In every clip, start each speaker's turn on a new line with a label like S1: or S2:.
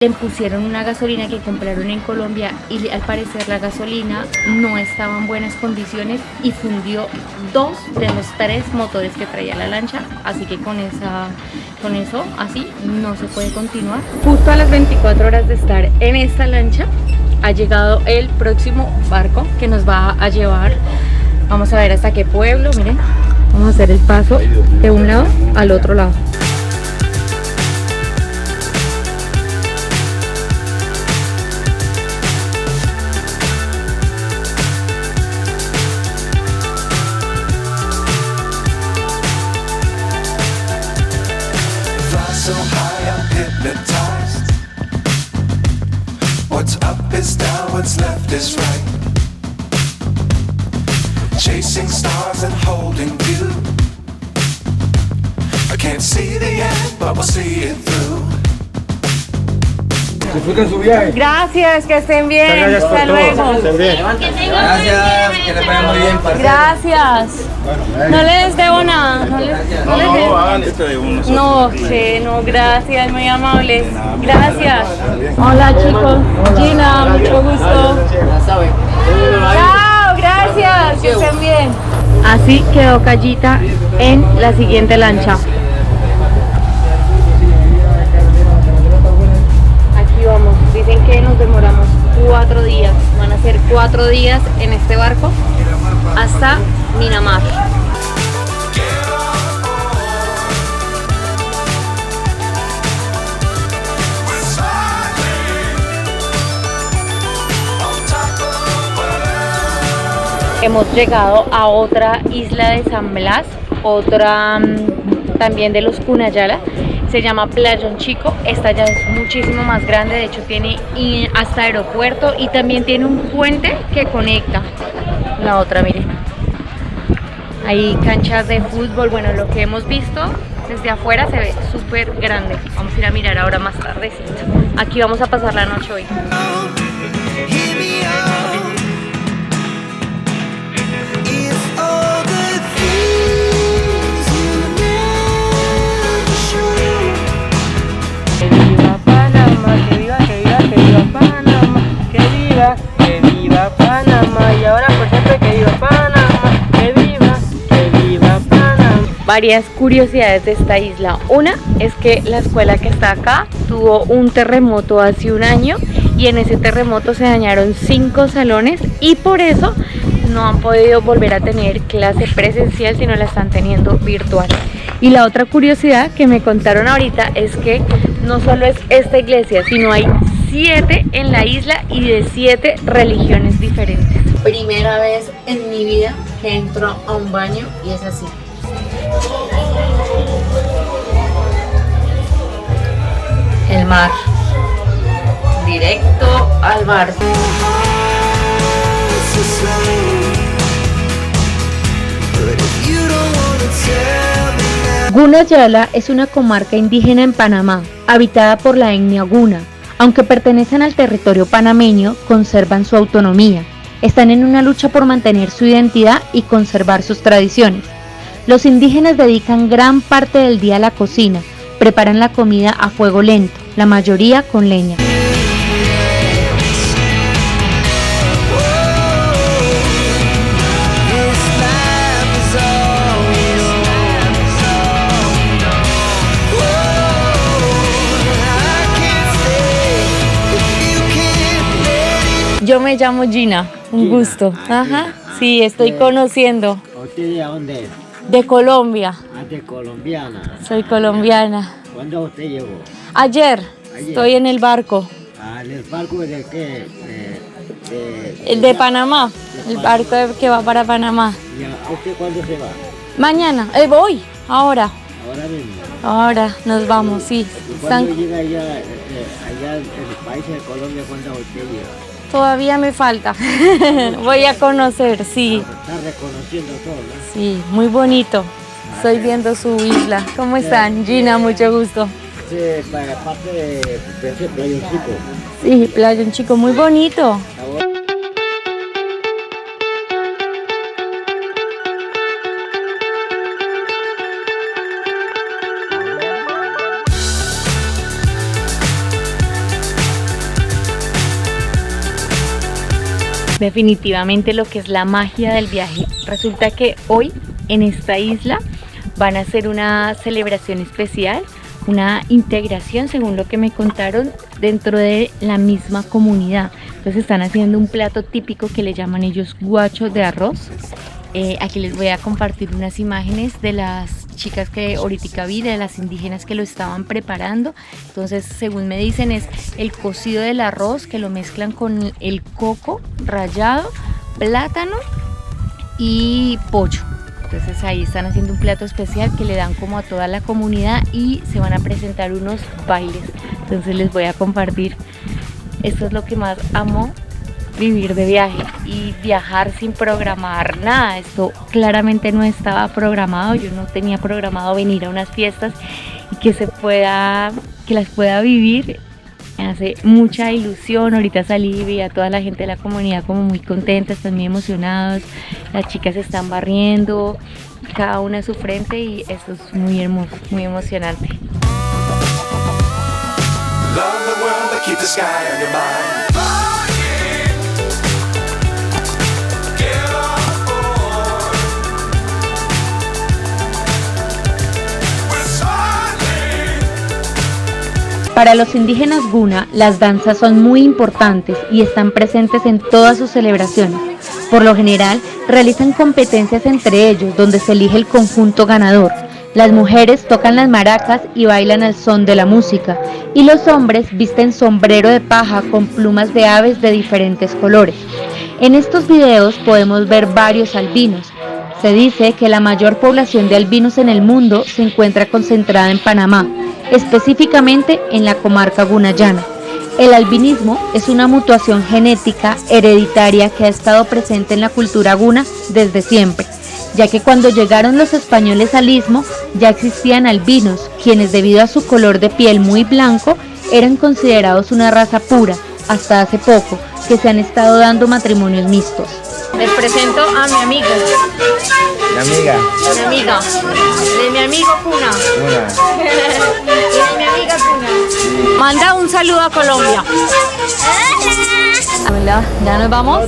S1: Le pusieron una gasolina que compraron en Colombia y al parecer la gasolina no estaba en buenas condiciones y fundió 2 de los 3 motores que traía la lancha, así que con eso así no se puede continuar. Justo a las 24 horas de estar en esta lancha ha llegado el próximo barco que nos va a llevar, vamos a ver hasta qué pueblo. Miren, vamos a hacer el paso de un lado al otro lado.
S2: So high, I'm hypnotized. What's up is down, what's left is right. Chasing stars and holding you. I can't see the end, but we'll see it through.
S3: Disfruten su viaje.
S1: Gracias, que estén bien.
S3: Gracias por
S1: Hasta
S3: todo.
S1: luego.
S3: Que estén bien.
S4: Gracias, que les vaya muy bien. Parcero.
S1: Gracias. No les debo nada. No les debo.
S3: Hagan esto de uno.
S1: No, que no, gracias, muy amables. Gracias. Hola chicos, Gina, mucho gusto.
S4: Ya saben.
S1: Chao, gracias, que estén bien. Así quedó Callita en la siguiente lancha. Aquí vamos, dicen que nos demoramos 4 días. Van a ser 4 días en este barco hasta Minamar. Hemos llegado a otra isla de San Blas, otra también de los Cunayala, se llama Playón Chico. Esta ya es muchísimo más grande, de hecho tiene hasta aeropuerto y también tiene un puente que conecta la otra, miren. Hay canchas de fútbol, bueno, lo que hemos visto desde afuera se ve súper grande. Vamos a ir a mirar ahora más tardecito. Aquí vamos a pasar la noche hoy. Varias curiosidades de esta isla. Una es que la escuela que está acá tuvo un terremoto hace un año y en ese terremoto se dañaron 5 salones y por eso no han podido volver a tener clase presencial, sino la están teniendo virtual. Y la otra curiosidad que me contaron ahorita es que no solo es esta iglesia, sino hay 7 en la isla y de 7 religiones diferentes. Primera vez en mi vida que entro a un baño y es así. El mar, directo al mar. Gunayala es una comarca indígena en Panamá, habitada por la etnia guna. Aunque pertenecen al territorio panameño, conservan su autonomía. Están en una lucha por mantener su identidad y conservar sus tradiciones. Los indígenas dedican gran parte del día a la cocina, preparan la comida a fuego lento, la mayoría con leña. Yo me llamo Gina, un gusto. Ajá, sí, estoy conociendo.
S4: ¿Usted de dónde es?
S1: De Colombia.
S4: Ah, de colombiana.
S1: Soy colombiana.
S4: ¿Cuándo usted llegó?
S1: Ayer. Estoy en el barco.
S4: Ah, ¿en el barco de qué?
S1: El de Panamá. El barco que va para Panamá.
S4: ¿Y a usted cuándo se va?
S1: Mañana. Voy. Ahora.
S4: Ahora mismo.
S1: Ahora nos vamos, sí.
S4: ¿Y cuándo llega allá en el país de Colombia? ¿Cuándo usted llega?
S1: Todavía me falta. Voy a conocer, sí.
S4: Está reconociendo todo, ¿no?
S1: Sí, muy bonito. Estoy viendo su isla. ¿Cómo están? Gina, mucho gusto.
S4: Sí, para parte de Playón Chico.
S1: Sí, Playón Chico, muy bonito. Definitivamente lo que es la magia del viaje. Resulta que hoy en esta isla van a hacer una celebración especial, una integración, según lo que me contaron, dentro de la misma comunidad. Entonces están haciendo un plato típico que le llaman ellos guachos de arroz. Aquí les voy a compartir unas imágenes de las chicas que ahorita vi, de las indígenas que lo estaban preparando. Entonces, según me dicen, es el cocido del arroz que lo mezclan con el coco rallado, plátano y pollo. Entonces ahí están haciendo un plato especial que le dan como a toda la comunidad y se van a presentar unos bailes. Entonces les voy a compartir. Esto es lo que más amo, vivir de viaje y viajar sin programar nada. Esto claramente no estaba programado. Yo no tenía programado venir a unas fiestas y que las pueda vivir. Me hace mucha ilusión. Ahorita salí y vi a toda la gente de la comunidad como muy contenta, están muy emocionados. Las chicas se están barriendo, cada una a su frente, y esto es muy hermoso, muy emocionante.
S2: Love the world, but keep the sky on your mind.
S1: Para los indígenas Guna, las danzas son muy importantes y están presentes en todas sus celebraciones. Por lo general, realizan competencias entre ellos, donde se elige el conjunto ganador. Las mujeres tocan las maracas y bailan al son de la música, y los hombres visten sombrero de paja con plumas de aves de diferentes colores. En estos videos podemos ver varios albinos. Se dice que la mayor población de albinos en el mundo se encuentra concentrada en Panamá, específicamente en la comarca gunayana. El albinismo es una mutación genética hereditaria que ha estado presente en la cultura guna desde siempre, ya que cuando llegaron los españoles al istmo ya existían albinos, quienes debido a su color de piel muy blanco eran considerados una raza pura, hasta hace poco, que se han estado dando matrimonios mixtos. Les presento a mi amigo.
S4: Mi amiga.
S1: Mi amiga. De mi amigo Cuna. De mi amiga Cuna. Manda un saludo a Colombia. Hola. ¿Ya nos vamos?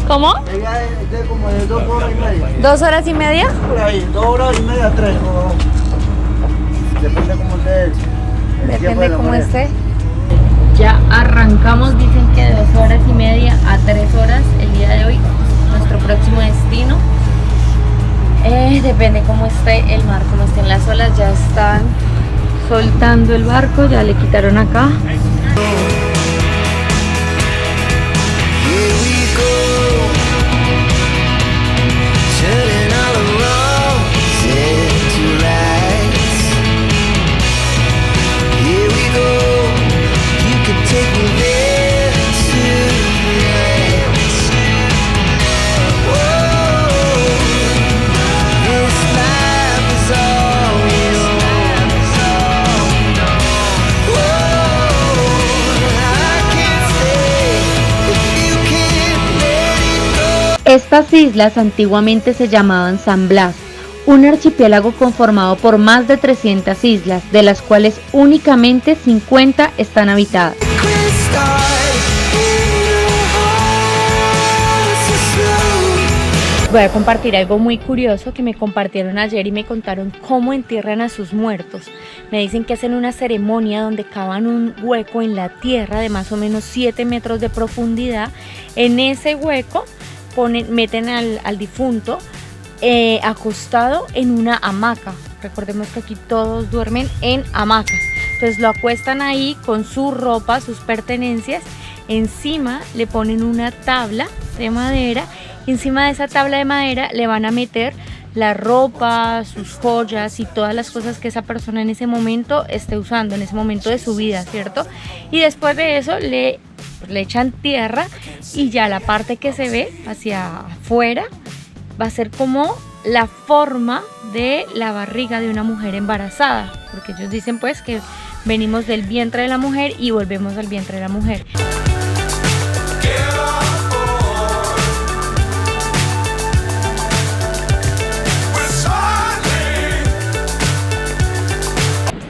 S1: ¿Cómo?
S4: Ella es de como de 2 horas y media.
S1: 2 horas y media.
S4: Por ahí, 2 horas y media, 3. Depende cómo esté.
S1: Depende cómo esté. Ya arrancamos, dicen que de 2 horas y media a 3 horas el día de hoy, nuestro próximo destino. Depende cómo esté el mar, cómo estén las olas. Ya están soltando el barco, ya le quitaron acá. Estas islas antiguamente se llamaban San Blas, un archipiélago conformado por más de 300 islas, de las cuales únicamente 50 están habitadas. Voy a compartir algo muy curioso que me compartieron ayer y me contaron cómo entierran a sus muertos. Me dicen que hacen una ceremonia donde cavan un hueco en la tierra de más o menos 7 metros de profundidad. En ese hueco meten al difunto acostado en una hamaca. Recordemos que aquí todos duermen en hamacas. Entonces lo acuestan ahí con su ropa, sus pertenencias. Encima le ponen una tabla de madera. Y encima de esa tabla de madera le van a meter la ropa, sus joyas y todas las cosas que esa persona en ese momento esté usando, en ese momento de su vida, ¿cierto? Y después de eso le echan tierra y ya la parte que se ve hacia afuera va a ser como la forma de la barriga de una mujer embarazada, porque ellos dicen pues que venimos del vientre de la mujer y volvemos al vientre de la mujer.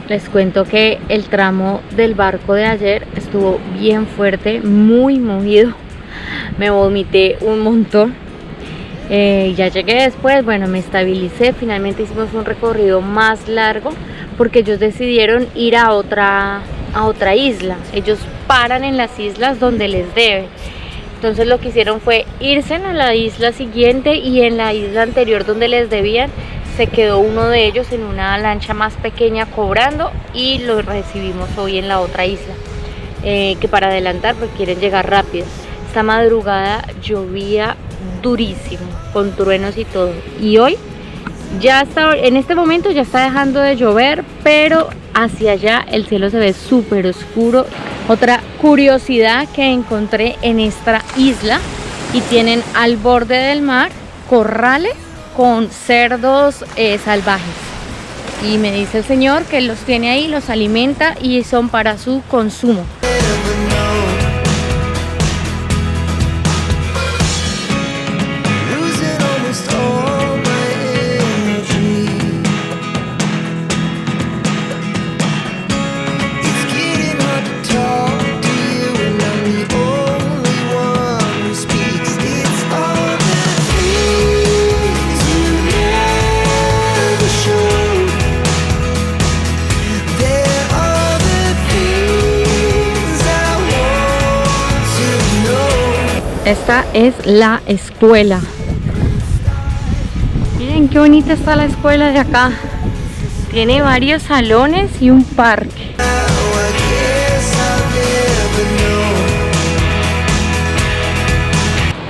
S1: Les cuento que el tramo del barco de ayer estuvo bien fuerte, muy movido. me vomité un montón. Ya llegué después, bueno, me estabilicé, finalmente hicimos un recorrido más largo porque ellos decidieron ir a otra isla. Ellos paran en las islas donde les deben. Entonces lo que hicieron fue irse a la isla siguiente, y en la isla anterior donde les debían se quedó uno de ellos en una lancha más pequeña cobrando, y lo recibimos hoy en la otra isla, que para adelantar pues quieren llegar rápido. Esta madrugada llovía durísimo, con truenos y todo, y hoy ya está, en este momento ya está dejando de llover, pero hacia allá el cielo se ve súper oscuro. Otra curiosidad que encontré en esta isla, y tienen al borde del mar corrales con cerdos salvajes, y me dice el señor que los tiene ahí, los alimenta y son para su consumo. Esta es la escuela. Miren qué bonita está la escuela de acá. Tiene varios salones y un parque.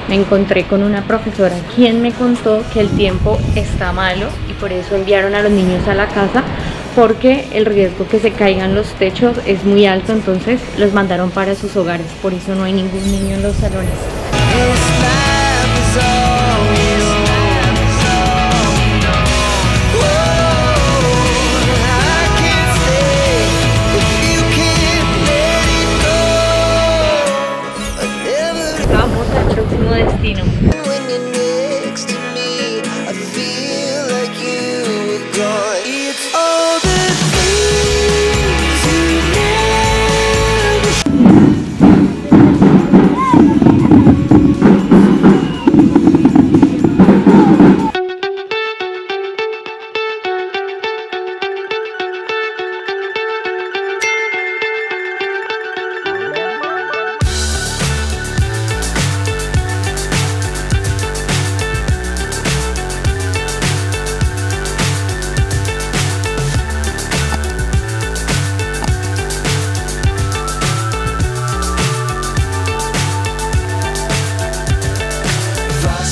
S1: Me encontré con una profesora quien me contó que el tiempo está malo y por eso enviaron a los niños a la casa, porque el riesgo que se caigan los techos es muy alto, entonces los mandaron para sus hogares. Por eso no hay ningún niño en los salones. Vamos al próximo destino.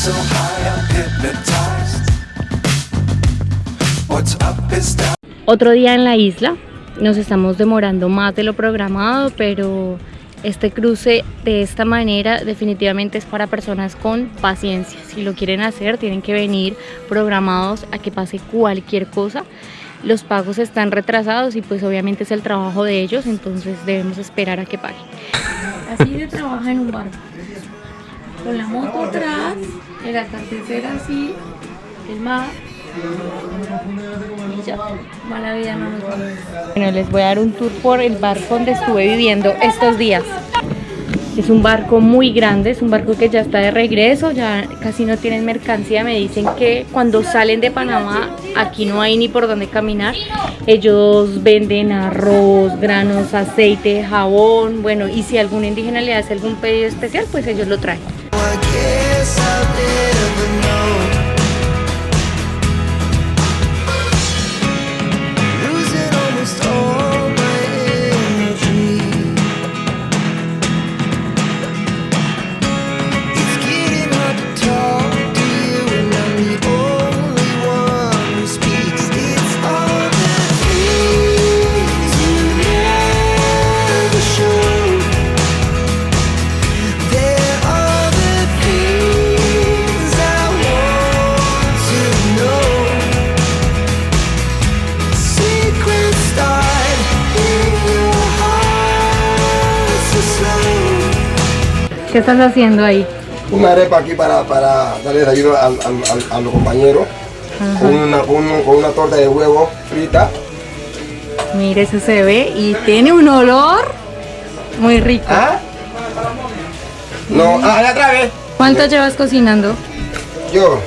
S2: So high, I'm hypnotized. What's up is down.
S1: Otro día en la isla. Nos estamos demorando más de lo programado, pero este cruce de esta manera definitivamente es para personas con paciencia. Si lo quieren hacer, tienen que venir programados a que pase cualquier cosa. Los pagos están retrasados y pues obviamente es el trabajo de ellos, entonces debemos esperar a que paguen. Así se trabaja en un barco, con la moto atrás, el atardecer así, el mar, y ya, mala vida no nos vamos. Bueno, les voy a dar un tour por el barco donde estuve viviendo estos días. Es un barco muy grande, es un barco que ya está de regreso, ya casi no tienen mercancía. Me dicen que cuando salen de Panamá, aquí no hay ni por dónde caminar. Ellos venden arroz, granos, aceite, jabón, bueno, y si algún indígena le hace algún pedido especial, pues ellos lo traen. ¿Qué estás haciendo ahí?
S3: Una arepa aquí para darle desayuno a los compañeros, con una torta de huevo frita.
S1: Mire, eso se ve y tiene un olor muy rico.
S3: ¿Ah? No, allá atrás, ¿ves?
S1: ¿Cuánto llevas cocinando?
S3: Yo,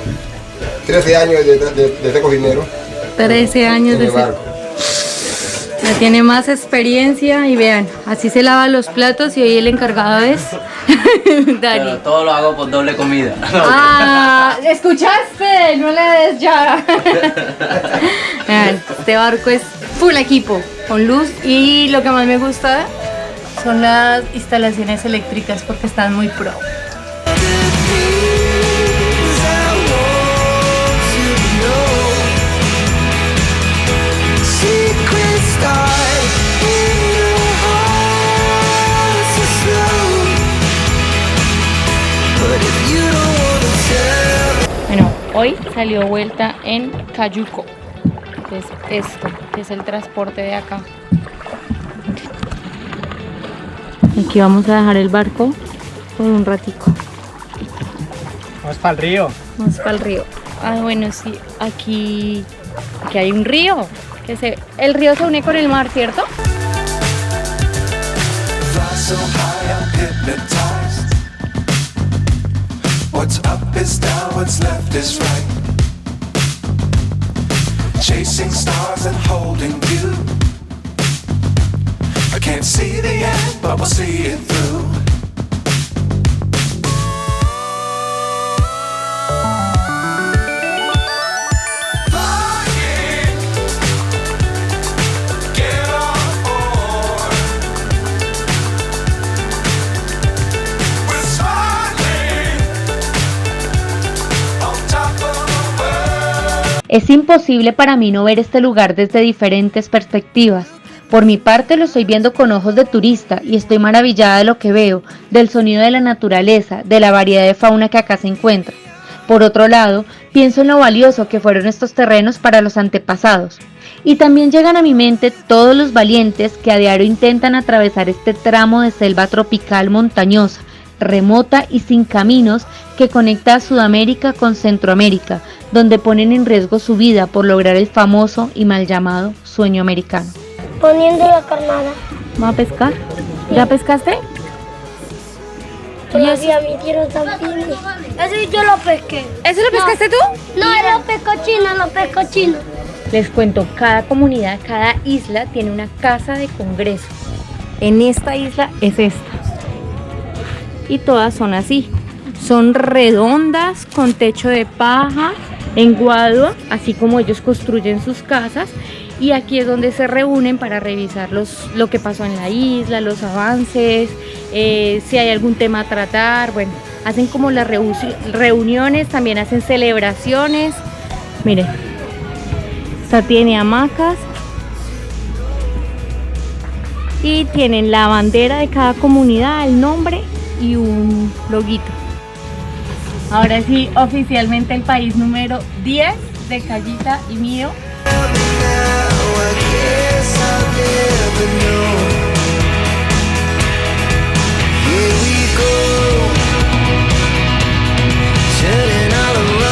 S3: 13 años de cocinero.
S1: 13 años
S3: en
S1: de
S3: el
S1: ser.
S3: barco.
S1: Ya tiene más experiencia y vean, así se lava los platos y hoy el encargado es Dani.
S5: Pero todo lo hago con doble comida.
S1: Ah, ¿escuchaste? No le des ya. Vean, este barco es full equipo, con luz, y lo que más me gusta son las instalaciones eléctricas porque están muy pro. Bueno, hoy salió vuelta en Cayuco, que es esto, que es el transporte de acá. Aquí vamos a dejar el barco por un ratico.
S4: Vamos para el río.
S1: Vamos para el río. Ah, bueno, sí, aquí hay un río. El río se une con el mar, ¿cierto?
S2: Fly so high, I'm hypnotized. What's up is down, what's left is right. Chasing stars and holding you. I can't see the end, but we'll see it through.
S1: Es imposible para mí no ver este lugar desde diferentes perspectivas. Por mi parte lo estoy viendo con ojos de turista y estoy maravillada de lo que veo, del sonido de la naturaleza, de la variedad de fauna que acá se encuentra. Por otro lado, pienso en lo valioso que fueron estos terrenos para los antepasados. Y también llegan a mi mente todos los valientes que a diario intentan atravesar este tramo de selva tropical montañosa, remota y sin caminos que conecta a Sudamérica con Centroamérica, donde ponen en riesgo su vida por lograr el famoso y mal llamado sueño americano.
S6: Poniendo la carnada.
S1: ¿Vamos a pescar? ¿Ya pescaste?
S6: Todavía me dieron también. Eso yo lo pesqué.
S1: ¿Eso lo pescaste tú?
S6: No, lo pesco chino.
S1: Les cuento, cada comunidad, cada isla tiene una casa de congreso. En esta isla es esta. Y todas son así. Son redondas, con techo de paja, en guadua, así como ellos construyen sus casas. Y aquí es donde se reúnen para revisar lo que pasó en la isla, los avances, si hay algún tema a tratar. Bueno, hacen como las reuniones, también hacen celebraciones. Miren, esta tiene hamacas y tienen la bandera de cada comunidad, el nombre y un loguito. Ahora sí, oficialmente el país número 10 de Callita y mío.
S2: I guess I'll